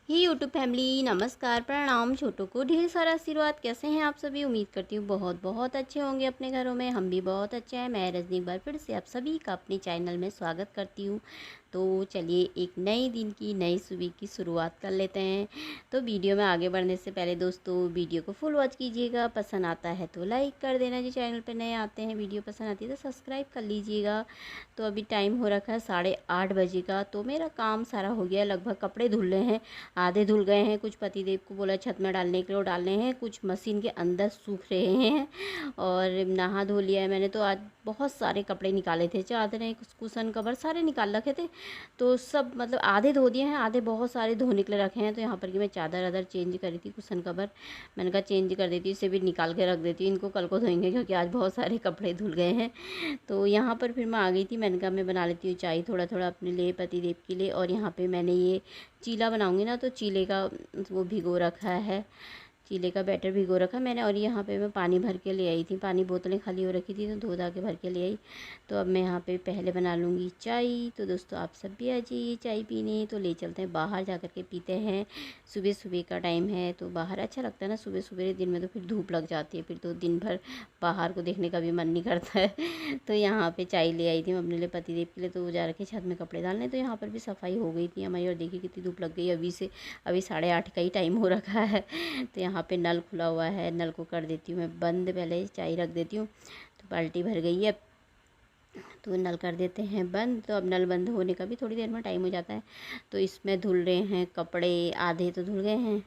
ही YouTube family नमस्कार प्रणाम। छोटों को ढेर सारा आशीर्वाद। कैसे हैं आप सभी? उम्मीद करती हूँ बहुत बहुत अच्छे होंगे अपने घरों में। हम भी बहुत अच्छे हैं। मैं रजनी एक बार फिर से आप सभी का अपने चैनल में स्वागत करती हूँ। तो चलिए एक नए दिन की नई सुबह की शुरुआत कर लेते हैं। तो वीडियो में आगे बढ़ने से पहले दोस्तों वीडियो को फुल वॉच कीजिएगा। पसंद आता है तो लाइक कर देना। जो चैनल पर नए आते हैं वीडियो पसंद आती है तो सब्सक्राइब कर लीजिएगा। तो अभी टाइम हो रखा है 8:30 बजे का। तो मेरा काम सारा हो गया। लगभग कपड़े धुल रहे हैं, आधे धुल गए हैं। कुछ पतिदेव को बोला छत में डालने के लिए, वो डालने हैं। कुछ मशीन के अंदर सूख रहे हैं। और नहा धो लिया है मैंने। तो आज बहुत सारे कपड़े निकाले थे, चादरें कुशन कवर सारे निकाल रखे थे। तो सब मतलब आधे धो दिए हैं, आधे बहुत सारे धोने के लिए रखे हैं। तो यहाँ पर कि मैं चादर अदर चेंज करी थी, कुशन कवर मैंने कहा चेंज कर देती हूँ, इसे भी निकाल के रख देती हूँ। इनको कल को धोएंगे क्योंकि आज बहुत सारे कपड़े धुल गए हैं। तो यहाँ पर फिर मैं आ गई थी। मैंने कहा मैं बना लेती हूँ चाय थोड़ा थोड़ा अपने लिए, पतिदेव के लिए। और यहाँ पे मैंने ये चीला बनाऊंगी ना, तो चीले का वो भिगो रखा है, चीले का बैटर भिगो रखा मैंने। और यहाँ पे मैं पानी भर के ले आई थी, पानी बोतलें खाली हो रखी थी तो धो धा के भर के ले आई। तो अब मैं यहाँ पे पहले बना लूँगी चाय। तो दोस्तों आप सब भी आ जाइए चाय पीने। तो ले चलते हैं बाहर, जा कर के पीते हैं। सुबह सुबह का टाइम है तो बाहर अच्छा लगता है ना सुबह सुबह। दिन में तो फिर धूप लग जाती है, फिर तो दिन भर बाहर को देखने का भी मन नहीं करता है। तो यहाँ पे चाय ले आई थी मैं अपने लिए, पतिदेव के लिए। तो वो जा रखे छत में कपड़े डालने। तो यहाँ पर भी सफाई हो गई थी हमारी। और देखिए कितनी धूप लग गई अभी से। अभी 8:30 का ही टाइम हो रखा है। तो यहाँ पे नल खुला हुआ है, नल को कर देती हूँ मैं बंद। पहले चाय रख देती हूँ। तो बाल्टी भर गई है, तो नल कर देते हैं बंद। तो अब नल बंद होने का भी थोड़ी देर में टाइम हो जाता है। तो इसमें धुल रहे हैं कपड़े, आधे तो धुल गए हैं,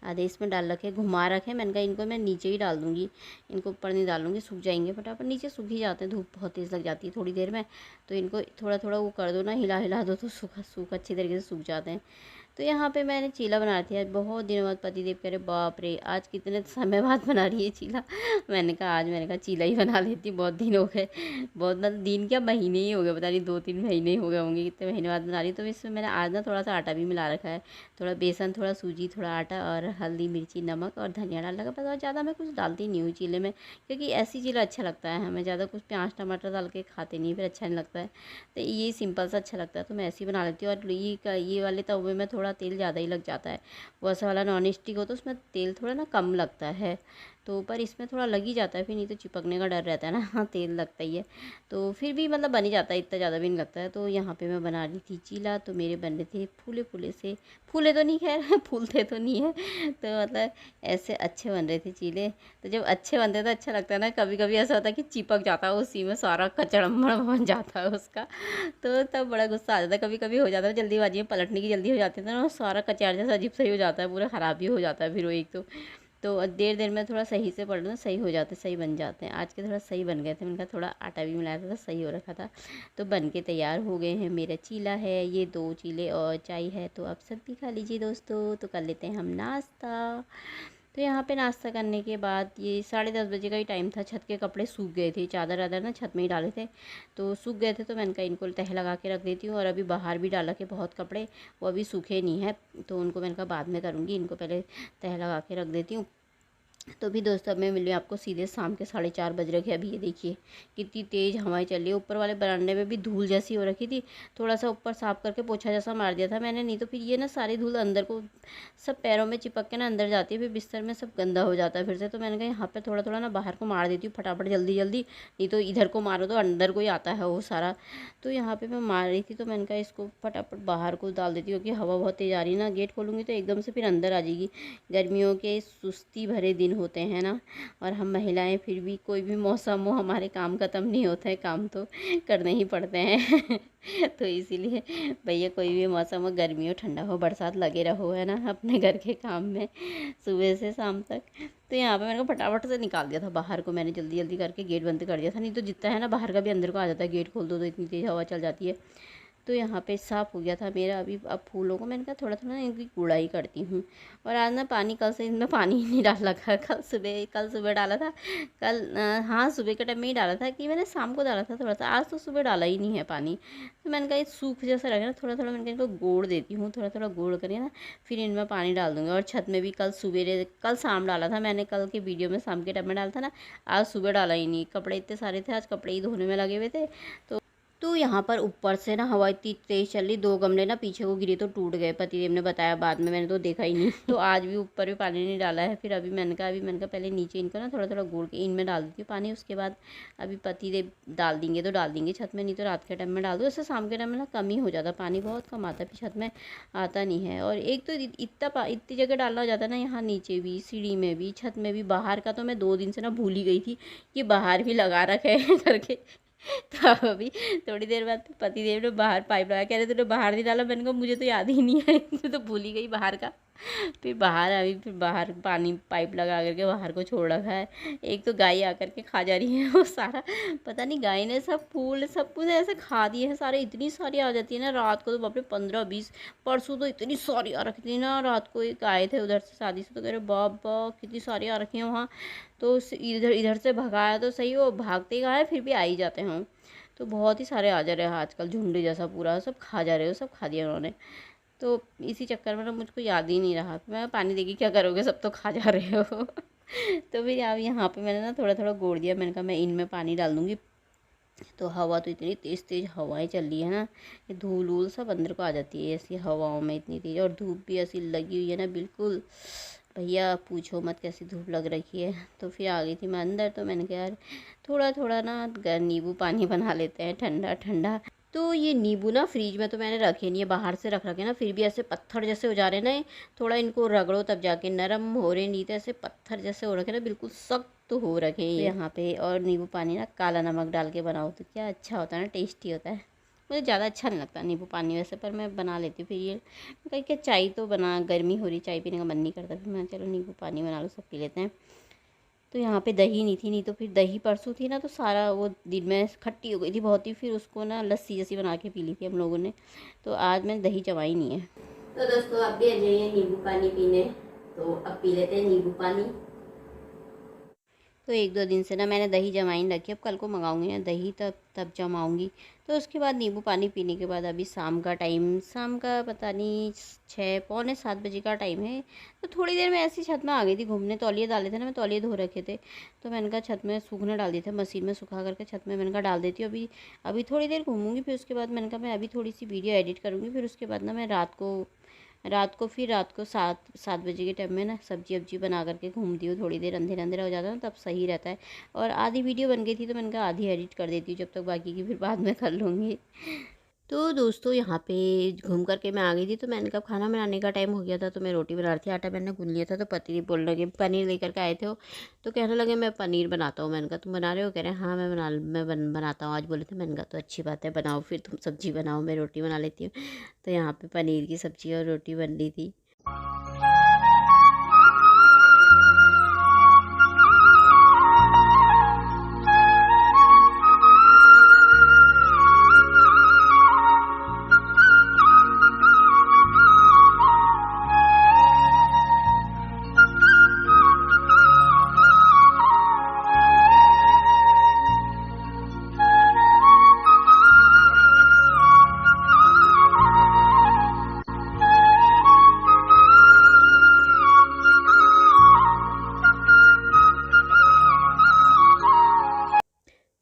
आधे इसमें डाल रखे, घुमा रखे। मैंने कहा इनको मैं नीचे ही डाल दूँगी, इनको ऊपर नहीं डालूँगी, सूख जाएंगे फटाफट। नीचे सूख ही जाते हैं, धूप बहुत तेज़ लग जाती है थोड़ी देर में। तो इनको थोड़ा थोड़ा वो कर दो ना, हिला हिला दो तो सूख अच्छी तरीके से सूख जाते हैं। तो यहाँ पे मैंने चीला बना रही थी आज बहुत दिनों बाद। पतिदेव कह रहे बाप रे आज कितने समय बाद बना रही है चीला। मैंने कहा आज मैंने कहा चीला ही बना लेती, बहुत दिन हो गए। बहुत मतलब दिन क्या महीने ही हो गए, पता नहीं 2-3 महीने ही हो गए होंगे, कितने महीने बाद बना रही। तो इसमें मैंने आज ना थोड़ा सा आटा भी मिला रखा है, थोड़ा बेसन, थोड़ा सूजी, थोड़ा आटा और हल्दी मिर्ची नमक और धनिया डाल लगा। बस और ज़्यादा मैं कुछ डालती नहीं हूँ चीले में, क्योंकि ऐसी चीला अच्छा लगता है हमें। ज़्यादा कुछ प्याज टमाटर डाल के खाते नहीं, फिर अच्छा नहीं लगता है। तो ये सिंपल सा अच्छा लगता है तो मैं ऐसे ही बना लेती हूँ। और ये वाले तवे में थोड़ा तेल ज़्यादा ही लग जाता है। वो ऐसा वाला नॉन स्टिक हो तो उसमें तेल थोड़ा ना कम लगता है। तो पर इसमें थोड़ा लग ही जाता है, फिर नहीं तो चिपकने का डर रहता है ना। हाँ तेल लगता ही है। तो फिर भी मतलब बन ही जाता है, इतना ज़्यादा भी नहीं लगता है। तो यहाँ पे मैं बना रही थी चीला। तो मेरे बन रहे थे फूले फूले से, फूले तो नहीं खैर फूलते तो नहीं है। तो मतलब ऐसे अच्छे बन रहे थे चीले। तो जब अच्छे बनते हैं तो अच्छा लगता है ना। कभी कभी ऐसा होता है कि चिपक जाता है उसी में, सारा कचड़मड़ बन जाता है उसका। तो तब बड़ा गुस्सा आ जाता है। कभी कभी हो जाता है जल्दीबाजी में, पलटने की जल्दी हो जाती है तो ना सारा कचड़ जैसा अजीब सही हो जाता है, पूरा ख़राब ही हो जाता है फिर वो एक तो देर देर में थोड़ा सही से पढ़ लो, सही हो जाते, सही बन जाते हैं। आज के थोड़ा सही बन गए थे, मैंने कहा थोड़ा आटा भी मिलाया था, सही हो रखा था। तो बन के तैयार हो गए हैं। मेरा चीला है, ये 2 चीले और चाय है। तो आप सब भी खा लीजिए दोस्तों। तो कर लेते हैं हम नाश्ता। तो यहाँ पे नाश्ता करने के बाद ये 10:30 बजे का ही टाइम था। छत के कपड़े सूख गए थे, चादर वादर ना छत में ही डाले थे तो सूख गए थे। तो मैंने कहा इनको तह लगा के रख देती हूँ। और अभी बाहर भी डाला के बहुत कपड़े, वो अभी सूखे नहीं है तो उनको मैंने कहा बाद में करूँगी, इनको पहले तह लगा के रख देती हूँ। तो भी दोस्तों अब मैं मिली आपको सीधे शाम के 4:30 बज रखे। अभी ये देखिए कितनी तेज़ हवाएं चल रही है। ऊपर वाले बरामदे में भी धूल जैसी हो रखी थी, थोड़ा सा ऊपर साफ करके पोछा जैसा मार दिया था मैंने, नहीं तो फिर ये ना सारी धूल अंदर को सब पैरों में चिपक के ना अंदर जाती है, फिर बिस्तर में सब गंदा हो जाता है फिर से। तो मैंने कहा यहाँ पर थोड़ा थोड़ा ना बाहर को मार देती हूँ फटाफट जल्दी जल्दी, नहीं तो इधर को मारो तो अंदर को ही आता है वो सारा। तो यहाँ पर मैं मार रही थी तो मैंने कहा इसको फटाफट बाहर को डाल देती हूँ, क्योंकि हवा बहुत तेज़ आ रही है ना। गेट खोलूँगी तो एकदम से फिर अंदर आ जाएगी। गर्मियों के सुस्ती भरे दिन होते हैं ना, और हम महिलाएं फिर भी कोई भी मौसम हो हमारे काम ख़त्म नहीं होता है, काम तो करने ही पड़ते हैं। तो इसीलिए भैया कोई भी मौसम हो, गर्मी हो ठंडा हो बरसात, लगे रहो है ना अपने घर के काम में सुबह से शाम तक। तो यहाँ पे मैंने को फटाफट से निकाल दिया था बाहर को, मैंने जल्दी जल्दी करके गेट बंद कर दिया था। नहीं तो जितना है ना बाहर का भी अंदर को आ जाता है, गेट खोल दो तो इतनी तेज़ हवा चल जाती है। तो यहाँ पे साफ़ हो गया था मेरा। अभी अब फूलों को मैंने कहा थोड़ा थोड़ा इनकी गुड़ाई करती हूँ। और आज ना पानी, कल से इनमें पानी ही नहीं डाल रखा। कल सुबह डाला था। हाँ सुबह के टाइम में ही डाला था, कि मैंने शाम को डाला था थोड़ा सा, आज तो सुबह डाला ही नहीं है पानी। तो मैंने कहा ये सूख जैसा लगे ना, थोड़ा थोड़ा मैंने कहा इनको गोड़ देती हूँ, थोड़ा थोड़ा गोड़ करके ना फिर इनमें पानी डाल दूँगी। और छत में भी कल शाम डाला था मैंने, कल की वीडियो में शाम के टाइम में डाला था ना, आज सुबह डाला ही नहीं। कपड़े इतने सारे थे आज, कपड़े ही धोने में लगे हुए थे। तो तो यहाँ पर ऊपर से ना हवा इतनी तेज़ चल रही, 2 गमले ना पीछे को गिरे तो टूट गए। पतिदेव ने बताया बाद में, मैंने तो देखा ही नहीं। तो आज भी ऊपर भी पानी नहीं डाला है। फिर अभी मैंने कहा पहले नीचे इनको ना थोड़ा थोड़ा घोल के इनमें डाल देती हूँ पानी, उसके बाद अभी पतिदेव डाल देंगे तो डाल देंगे छत में, नहीं तो रात के टाइम में डाल दो। ऐसे शाम के टाइम में ना कम ही हो जाता, पानी बहुत कम आता है, फिर छत में आता नहीं है। और एक तो इतनी जगह डालना हो जाता है ना, यहाँ नीचे भी, सीढ़ी में भी, छत में भी। बाहर का तो मैं 2 दिन से ना भूल ही गई थी कि बाहर भी लगा रखे है करके। तो अभी थोड़ी देर बाद पतिदेव ने बाहर पाइप लगाया, कह रहे तूने बाहर नहीं डाला। मैंने कहा मुझे तो याद ही नहीं है, मैं तो भूल ही गई बाहर का। फिर बाहर पानी पाइप लगा करके बाहर को छोड़ रखा है। एक तो गाय आकर के खा जा रही है वो सारा, पता नहीं गाय ने सब फूल सब कुछ ऐसे खा दिए हैं सारे। इतनी सारी आ जाती है ना रात को तो, बाप रे 15-20। परसों तो इतनी सारी आ रखी थी ना, रात को एक आए थे उधर से शादी से, तो कह रहे बाप कितनी सारी आ रखी हैं वहाँ। तो इधर इधर से भगाया तो सही, वो भागते ही है फिर भी आ ही जाते हैं। तो बहुत ही सारे आ जा रहे हैं आजकल, झुंड जैसा पूरा सब खा जा रहे हो, सब खा दिया उन्होंने। तो इसी चक्कर में ना मुझको याद ही नहीं रहा। मैं पानी देगी क्या करोगे, सब तो खा जा रहे हो। तो फिर अब यहाँ पे मैंने ना थोड़ा थोड़ा गोड़ दिया। मैंने कहा मैं इनमें पानी डाल दूँगी। तो हवा तो इतनी तेज़ तेज़ हवाएं चल रही है ना, ये धूल वूल सब अंदर को आ जाती है ऐसी हवाओं में, इतनी तेज़। और धूप भी ऐसी लगी हुई है ना बिल्कुल, भैया पूछो मत कैसी धूप लग रखी है। तो फिर आ गई थी मैं अंदर, तो मैंने कहा यार थोड़ा थोड़ा ना नींबू पानी बना लेते हैं ठंडा ठंडा। तो ये नींबू ना फ्रिज में तो मैंने रखे नहीं है, बाहर से रख रखे ना, फिर भी ऐसे पत्थर जैसे हो जा रहे हैं ना। थोड़ा इनको रगड़ो तब जाके नरम हो रहे, नहीं तो ऐसे पत्थर जैसे हो रखे ना, बिल्कुल सख्त हो रखे हैं यहाँ पे। और नींबू पानी ना काला नमक डाल के बनाओ तो क्या अच्छा होता है ना, टेस्टी होता है। मुझे ज़्यादा अच्छा नहीं लगता नींबू पानी वैसे, पर मैं बना लेती हूँ। फिर ये कहीं क्या चाय तो बना, गर्मी हो रही, चाय पीने का मन नहीं करता, फिर मैं चलो नींबू पानी बना लो, सब पी लेते हैं। तो यहाँ पे दही नहीं थी, नहीं तो फिर दही परसों थी ना, तो सारा वो दिन में खट्टी हो गई थी बहुत ही, फिर उसको ना लस्सी जैसी बना के पी ली थी हम लोगों ने। तो आज मैंने दही जमाई नहीं है। तो दोस्तों आप भी आ जाइए नींबू पानी पीने, तो अब पी लेते हैं नींबू पानी। तो 1-2 दिन से ना मैंने दही जमाई नहीं रखी, अब कल को मंगाऊंगी ना दही, तब जमाऊंगी। तो उसके बाद नींबू पानी पीने के बाद अभी शाम का पता नहीं 6 पौने 7 बजे का टाइम है। तो थोड़ी देर में ऐसी छत में आ गई थी घूमने, तौलिए डाले थे ना, मैं तौलिए धो रखे थे, तो मैंने कहा छत में सूखने डाल दिए थे, मशीन में सुखा करके छत में मैंने कहा डाल देती हूँ। अभी थोड़ी देर घूमूंगी, फिर उसके बाद मैंने कहा मैं अभी थोड़ी सी वीडियो एडिट करूँगी। फिर उसके बाद ना मैं रात को 7 बजे के टाइम में ना सब्जी वब्जी बना करके घूमती हूँ। थोड़ी देर अंधेरा अंधेरा हो जाता है ना, तब सही रहता है। और आधी वीडियो बन गई थी, तो मैंने कहा आधी एडिट कर देती हूँ जब तक, बाकी की फिर बाद में कर लूँगी। तो दोस्तों यहाँ पे घूम करके मैं आ गई थी, तो मैंने कहा खाना बनाने का टाइम हो गया था, तो मैं रोटी बना रही थी, आटा मैंने गूंद लिया था। तो पति बोल लगे पनीर लेकर के आए थे वो, तो कहने लगे मैं पनीर बनाता हूँ। मैंने कहा तुम बना रहे हो, कह रहे हैं हाँ बनाता हूँ आज, बोले थे। मैंने कहा तो अच्छी बात है, बनाओ फिर, तुम सब्जी बनाओ, मैं रोटी बना लेती हूँ। तो यहाँ पे पनीर की सब्जी और रोटी बन रही थी।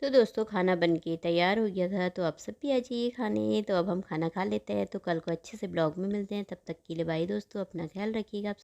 तो दोस्तों खाना बन के तैयार हो गया था, तो आप सब भी आ जाइए खाने। तो अब हम खाना खा लेते हैं, तो कल को अच्छे से ब्लॉग में मिलते हैं। तब तक के लिए बाय दोस्तों, अपना ख्याल रखिएगा आप।